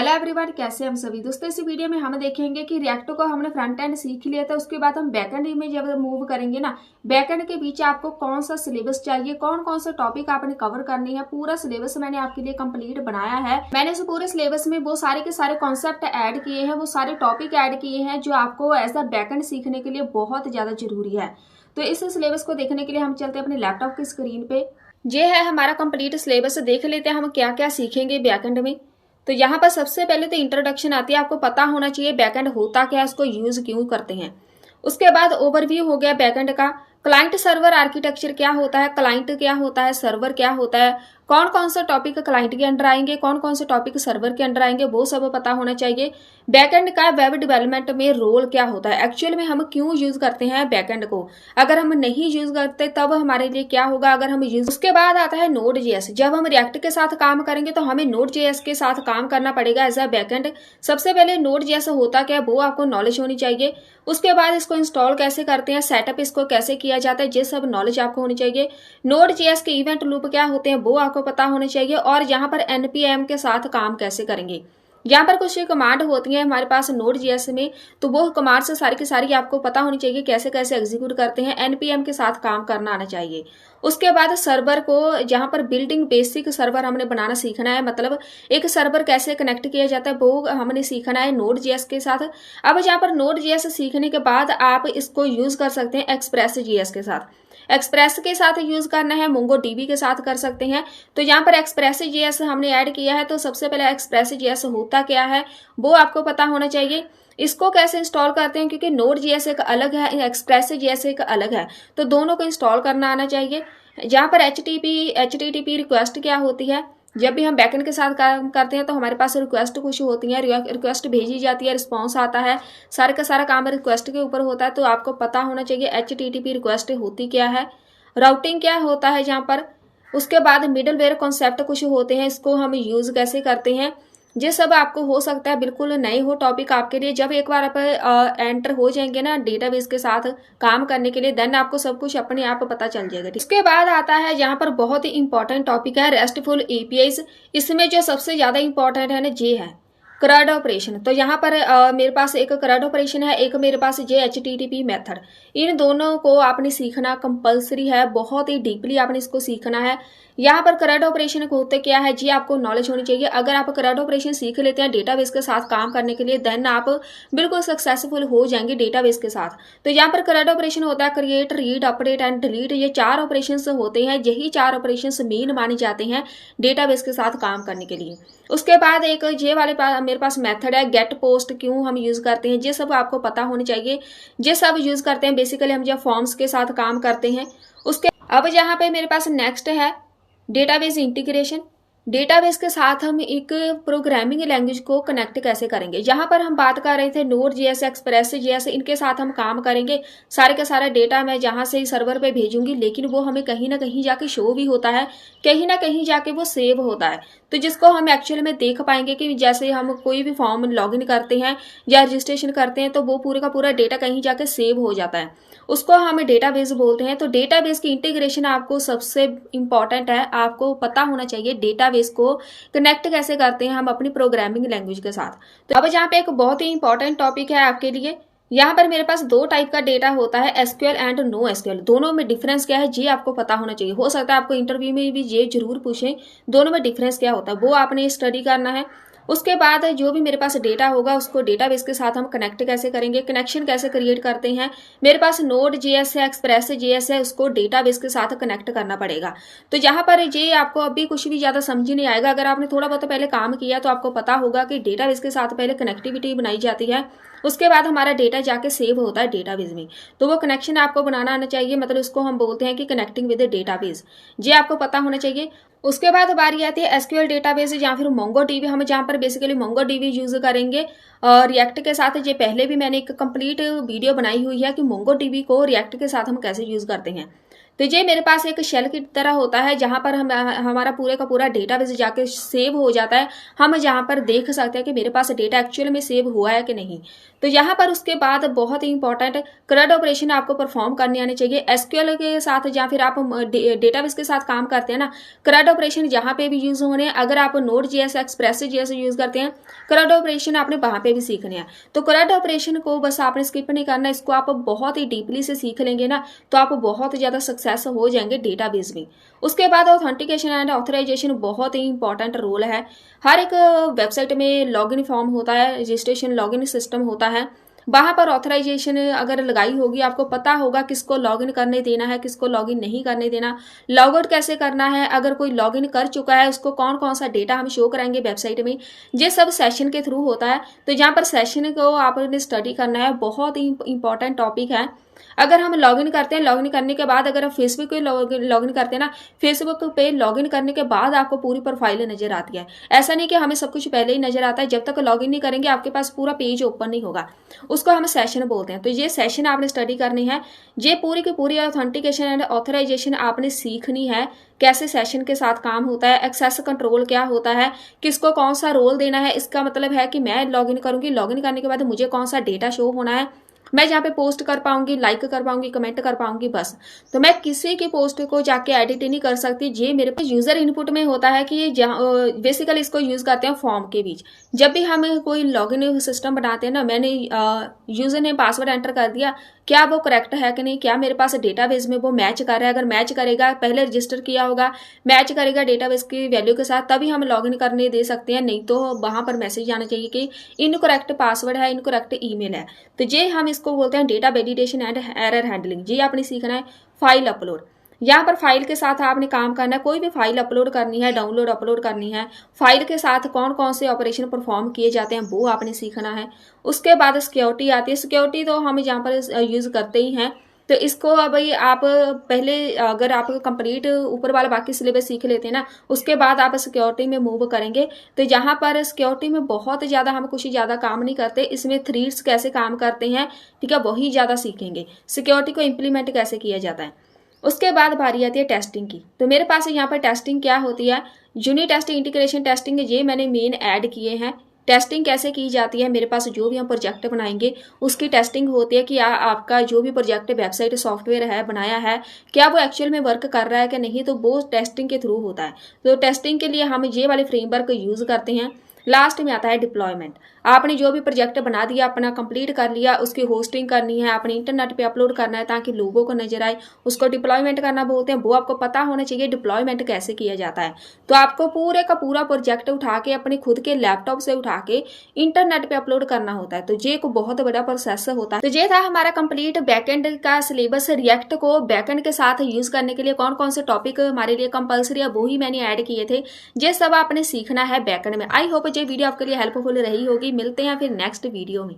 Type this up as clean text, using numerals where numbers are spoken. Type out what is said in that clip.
Hello everyone, कैसे हम सभी दोस्तों। इस वीडियो में हम देखेंगे कि रिएक्ट को हमने फ्रंट एंड सीख लिया था, उसके बाद हम बैकएंड में जब मूव करेंगे ना, बैकएंड के बीच आपको कौन सा सिलेबस चाहिए, कौन कौन सा टॉपिक आपने कवर करनी है, पूरा सिलेबस मैंने आपके लिए कंप्लीट बनाया है। मैंने इस पूरे सिलेबस में वो सारे के सारे कॉन्सेप्ट ऐड किए हैं, वो सारे टॉपिक ऐड किए हैं जो आपको एज अ बैकएंड सीखने के लिए बहुत ज्यादा जरूरी है। तो इस सिलेबस को देखने के लिए हम चलते हैं अपने लैपटॉप की स्क्रीन पे। ये है हमारा कंप्लीट सिलेबस। देख लेते हैं हम क्या क्या सीखेंगे बैकएंड में। तो यहाँ पर सबसे पहले तो इंट्रोडक्शन आती है, आपको पता होना चाहिए बैकएंड होता क्या है, उसको यूज क्यों करते हैं। उसके बाद ओवरव्यू हो गया बैकएंड का। क्लाइंट सर्वर आर्किटेक्चर क्या होता है, क्लाइंट क्या होता है, सर्वर क्या होता है, कौन कौन सा टॉपिक क्लाइंट के अंडर आएंगे, कौन कौन से टॉपिक सर्वर के अंडर आएंगे, वो सब पता होना चाहिए। बैकएंड का वेब डेवलपमेंट में रोल क्या होता है, एक्चुअल में हम क्यों यूज करते हैं बैकएंड को, अगर हम नहीं यूज करते तब हमारे लिए क्या होगा अगर हम यूज। उसके बाद आता है नोड जेएस। जब हम रिएक्ट के साथ काम करेंगे तो हमें नोड जेएस के साथ काम करना पड़ेगा एज अ बैकएंड। सबसे पहले नोड जेएस होता क्या है वो आपको नॉलेज होनी चाहिए। उसके बाद इसको इंस्टॉल कैसे करते हैं, सेटअप इसको कैसे किया जाता है, ये सब नॉलेज आपको होनी चाहिए। नोड जेएस के इवेंट लूप क्या होते हैं वो आपको पता होना चाहिए। और यहाँ पर एनपीएम के साथ काम कैसे करेंगे, यहाँ पर कुछ कमांड होती है हमारे पास नोड जेएस में, तो वो कमांड से सारी की सारी आपको पता होनी चाहिए कैसे कैसे एग्जीक्यूट करते हैं। एनपीएम के साथ काम करना आना चाहिए। उसके बाद सर्वर को, जहाँ पर बिल्डिंग बेसिक सर्वर हमने बनाना सीखना है, मतलब एक सर्वर कैसे कनेक्ट किया जाता है वो हमने सीखना है नोड जेएस के साथ। अब यहाँ पर नोड जेएस सीखने के बाद आप इसको यूज कर सकते हैं एक्सप्रेस जेएस के साथ। एक्सप्रेस के साथ यूज करना है, मोंगो डीबी के साथ कर सकते हैं। तो यहाँ पर एक्सप्रेस जेएस हमने ऐड किया है। तो सबसे पहले एक्सप्रेस जेएस होता क्या है वो आपको पता होना चाहिए। इसको कैसे इंस्टॉल करते हैं, क्योंकि नोड जेएस एक अलग है, एक्सप्रेस जेएस एक अलग है, तो दोनों को इंस्टॉल करना आना चाहिए। जहाँ पर एचटीटीपी रिक्वेस्ट क्या होती है, जब भी हम बैकएंड के साथ काम करते हैं तो हमारे पास रिक्वेस्ट कुछ होती है, रिक्वेस्ट भेजी जाती है, रिस्पॉन्स आता है, सारे का सारा काम रिक्वेस्ट के ऊपर होता है। तो आपको पता होना चाहिए एचटीटीपी रिक्वेस्ट होती क्या है, राउटिंग क्या होता है यहाँ पर। उसके बाद मिडलवेयर कॉन्सेप्ट कुछ होते हैं, इसको हम यूज कैसे करते हैं, ये सब आपको हो सकता है बिल्कुल नए हो टॉपिक आपके लिए। जब एक बार आप एंटर हो जाएंगे ना डेटाबेस के साथ काम करने के लिए, देन आपको सब कुछ अपने आप पता चल जाएगा। इसके बाद आता है यहाँ पर बहुत ही इंपॉर्टेंट टॉपिक है रेस्टफुल एपीआईज। इसमें जो सबसे ज्यादा इंपॉर्टेंट है ना ये है CRUD ऑपरेशन। तो यहाँ पर मेरे पास एक CRUD ऑपरेशन है, एक मेरे पास ये HTTP मेथड। इन दोनों को आपने सीखना कंपलसरी है, बहुत ही डीपली आपने इसको सीखना है। यहाँ पर CRUD ऑपरेशन होते क्या है जी आपको नॉलेज होनी चाहिए। अगर आप CRUD ऑपरेशन सीख लेते हैं डेटाबेस के साथ काम करने के लिए, देन आप बिल्कुल सक्सेसफुल हो जाएंगे डेटाबेस के साथ। तो यहाँ पर CRUD ऑपरेशन होता है create, read, update and delete. ये 4 ऑपरेशन होते हैं, यही 4 ऑपरेशन मेन माने जाते हैं डेटाबेस के साथ काम करने के लिए। उसके बाद एक ये वाले मेरे पास मेथड है गेट पोस्ट, क्यों हम यूज करते हैं ये सब आपको पता होना चाहिए। ये सब यूज करते हैं बेसिकली हम जब फॉर्म्स के साथ काम करते हैं। उसके अब यहाँ पे मेरे पास नेक्स्ट है डेटाबेस इंटीग्रेशन। डेटाबेस के साथ हम एक प्रोग्रामिंग लैंग्वेज को कनेक्ट कैसे करेंगे। यहाँ पर हम बात कर रहे थे नोड जेएस, एक्सप्रेस जेएस, इनके साथ हम काम करेंगे। सारे का सारा डेटा मैं जहाँ से सर्वर पे भेजूंगी, लेकिन वो हमें कहीं ना कहीं जाके शो भी होता है, कहीं ना कहीं जाके वो सेव होता है। तो जिसको हम एक्चुअल में देख पाएंगे कि जैसे हम कोई भी फॉर्म लॉगिन करते हैं या रजिस्ट्रेशन करते हैं तो वो पूरे का पूरा डेटा कहीं जाके सेव हो जाता है, उसको हम डेटाबेस बोलते हैं। तो डेटाबेस की इंटीग्रेशन आपको सबसे इंपॉर्टेंट है, आपको पता होना चाहिए डेटाबेस को कनेक्ट कैसे करते हैं हम अपनी प्रोग्रामिंग लैंग्वेज के साथ। तो अब यहाँ पे एक बहुत ही इंपॉर्टेंट टॉपिक है आपके लिए। यहाँ पर मेरे पास 2 टाइप का डेटा होता है, एसक्यूएल एंड नो एसक्यूएल। दोनों में डिफरेंस क्या है ये आपको पता होना चाहिए। हो सकता है आपको इंटरव्यू में भी ये जरूर पूछें दोनों में डिफरेंस क्या होता है, वो आपने स्टडी करना है। उसके बाद जो भी मेरे पास डेटा होगा उसको डेटाबेस के साथ हम कनेक्ट कैसे करेंगे, कनेक्शन कैसे क्रिएट करते हैं। मेरे पास नोड जेएस है, एक्सप्रेस जेएस है, उसको डेटाबेस के साथ कनेक्ट करना पड़ेगा। तो यहाँ पर ये आपको अभी कुछ भी ज्यादा समझ नहीं आएगा। अगर आपने थोड़ा बहुत पहले काम किया तो आपको पता होगा कि डेटाबेस के साथ पहले कनेक्टिविटी बनाई जाती है, उसके बाद हमारा डेटा जाके सेव होता है डेटाबेस में। तो वो कनेक्शन आपको बनाना आना चाहिए, मतलब उसको हम बोलते हैं कि कनेक्टिंग विद डेटाबेस, ये आपको पता होना चाहिए। उसके बाद बारी आती है एसक्यूएल डेटाबेस या फिर मोंगो डीबी। हम जहाँ पर बेसिकली मोंगो डीबी यूज करेंगे और रिएक्ट के साथ। ये पहले भी मैंने एक कंप्लीट वीडियो बनाई हुई है कि मोंगो डीबी को रिएक्ट के साथ हम कैसे यूज करते हैं। तो ये मेरे पास एक शेल की तरह होता है जहां पर हमारा पूरे का पूरा डेटाबेस जाके सेव हो जाता है। हम जहां पर देख सकते हैं कि मेरे पास डेटा एक्चुअल में सेव हुआ है कि नहीं। तो यहाँ पर उसके बाद बहुत ही इंपॉर्टेंट CRUD ऑपरेशन आपको परफॉर्म करने आने चाहिए। SQL के साथ या फिर आप डेटाबेस के साथ काम करते हैं ना, CRUD ऑपरेशन जहाँ पे भी यूज होने हैं। अगर आप Node.js Express.js यूज करते हैं, CRUD ऑपरेशन आपने वहां पे भी सीखने हैं। तो CRUD ऑपरेशन को बस आपने स्किप नहीं करना, इसको आप बहुत ही डीपली से सीख लेंगे ना तो आप बहुत ज्यादा सक्सेस हो जाएंगे डेटाबेस में। उसके बाद ऑथेंटिकेशन एंड ऑथराइजेशन बहुत ही इंपॉर्टेंट रोल है। हर एक वेबसाइट में लॉगिन फॉर्म होता है, रजिस्ट्रेशन लॉगिन सिस्टम होता है, वहां पर ऑथराइजेशन अगर लगाई होगी आपको पता होगा किसको लॉगिन करने देना है, किसको लॉगिन नहीं करने देना, लॉग आउट कैसे करना है, अगर कोई लॉगिन कर चुका है उसको कौन कौन सा डेटा हम शो कराएंगे वेबसाइट में। ये सब सेशन के थ्रू होता है। तो जहाँ पर सेशन को आपने स्टडी करना है, बहुत ही इंपॉर्टेंट टॉपिक है। अगर हम लॉगिन करते हैं, लॉगिन करने के बाद अगर आप फेसबुक पे लॉगिन करते हैं ना, फेसबुक पे लॉगिन करने के बाद आपको पूरी प्रोफाइल नजर आती है। ऐसा नहीं कि हमें सब कुछ पहले ही नजर आता है, जब तक लॉगिन नहीं करेंगे आपके पास पूरा पेज ओपन नहीं होगा। उसको हम सेशन बोलते हैं। तो ये सेशन आपने स्टडी करनी है। ये पूरी की पूरी ऑथेंटिकेशन एंड ऑथराइजेशन आपने सीखनी है, कैसे सेशन के साथ काम होता है, एक्सेस कंट्रोल क्या होता है, किसको कौन सा रोल देना है। इसका मतलब है कि मैं लॉगिन करूंगी, लॉगिन करने के बाद मुझे कौन सा डेटा शो होना है, मैं जहाँ पे पोस्ट कर पाऊंगी, लाइक कर पाऊंगी, कमेंट कर पाऊंगी, बस। तो मैं किसी की पोस्ट को जाके एडिट नहीं कर सकती। ये मेरे पास यूजर इनपुट में होता है कि बेसिकली इसको यूज करते हैं फॉर्म के बीच। जब भी हम कोई लॉगिन सिस्टम बनाते हैं ना, मैंने यूजर ने पासवर्ड एंटर कर दिया, क्या वो करेक्ट है कि नहीं, क्या मेरे पास डेटाबेस में वो मैच कर रहा है। अगर मैच करेगा, पहले रजिस्टर किया होगा, मैच करेगा डेटाबेस की वैल्यू के साथ, तभी हम लॉगिन करने दे सकते हैं। नहीं तो वहां पर मैसेज आना चाहिए कि इनकरेक्ट पासवर्ड है, इनकरेक्ट ईमेल है। तो ये हम इसको बोलते हैं data validation and error handling. ये आपने सीखना है। फाइल अपलोड, यहाँ पर फाइल के साथ आपने काम करना है। कोई भी फाइल अपलोड करनी है, डाउनलोड अपलोड करनी है, फाइल के साथ कौन कौन से ऑपरेशन परफॉर्म किए जाते हैं वो आपने सीखना है। उसके बाद सिक्योरिटी आती है। सिक्योरिटी तो हम यहाँ पर यूज करते ही हैं। तो इसको अब आप पहले अगर आप कंप्लीट ऊपर वाला बाकी सिलेबस सीख लेते हैं ना, उसके बाद आप सिक्योरिटी में मूव करेंगे। तो यहाँ पर सिक्योरिटी में बहुत ज्यादा हम कुछ ज्यादा काम नहीं करते, इसमें थ्रेड्स कैसे काम करते हैं, ठीक है, वही ज्यादा सीखेंगे। सिक्योरिटी को इम्प्लीमेंट कैसे किया जाता है। उसके बाद बारी आती है टेस्टिंग की। तो मेरे पास यहाँ पर टेस्टिंग क्या होती है, यूनिट टेस्टिंग, इंटीग्रेशन टेस्टिंग, ये मैंने मेन ऐड किए हैं। टेस्टिंग कैसे की जाती है, मेरे पास जो भी हम प्रोजेक्ट बनाएंगे उसकी टेस्टिंग होती है कि आपका जो भी प्रोजेक्ट वेबसाइट सॉफ्टवेयर है बनाया है, क्या वो एक्चुअल में वर्क कर रहा है कि नहीं, तो वो टेस्टिंग के थ्रू होता है। तो टेस्टिंग के लिए हम ये वाले फ्रेमवर्क यूज करते हैं। लास्ट में आता है डिप्लॉयमेंट। आपने जो भी प्रोजेक्ट बना दिया, अपना कंप्लीट कर लिया, उसकी होस्टिंग करनी है, आपने इंटरनेट पे अपलोड करना है ताकि लोगों को नजर आए, उसको डिप्लॉयमेंट करना बोलते हैं। वो आपको पता होना चाहिए डिप्लॉयमेंट कैसे किया जाता है। तो आपको पूरे का पूरा प्रोजेक्ट उठा के अपने खुद के लैपटॉप से उठा के इंटरनेट पे अपलोड करना होता है। तो ये एक बहुत बड़ा प्रोसेस होता है। तो ये था हमारा कंप्लीट बैकएंड का सिलेबस। रिएक्ट को बैकएंड के साथ यूज करने के लिए कौन कौन से टॉपिक हमारे लिए कंपल्सरी है वो ही मैंने ऐड किए थे। ये सब आपने सीखना है बैकएंड में। आई होप ये वीडियो आपके लिए हेल्पफुल रही होगी। मिलते हैं फिर नेक्स्ट वीडियो में।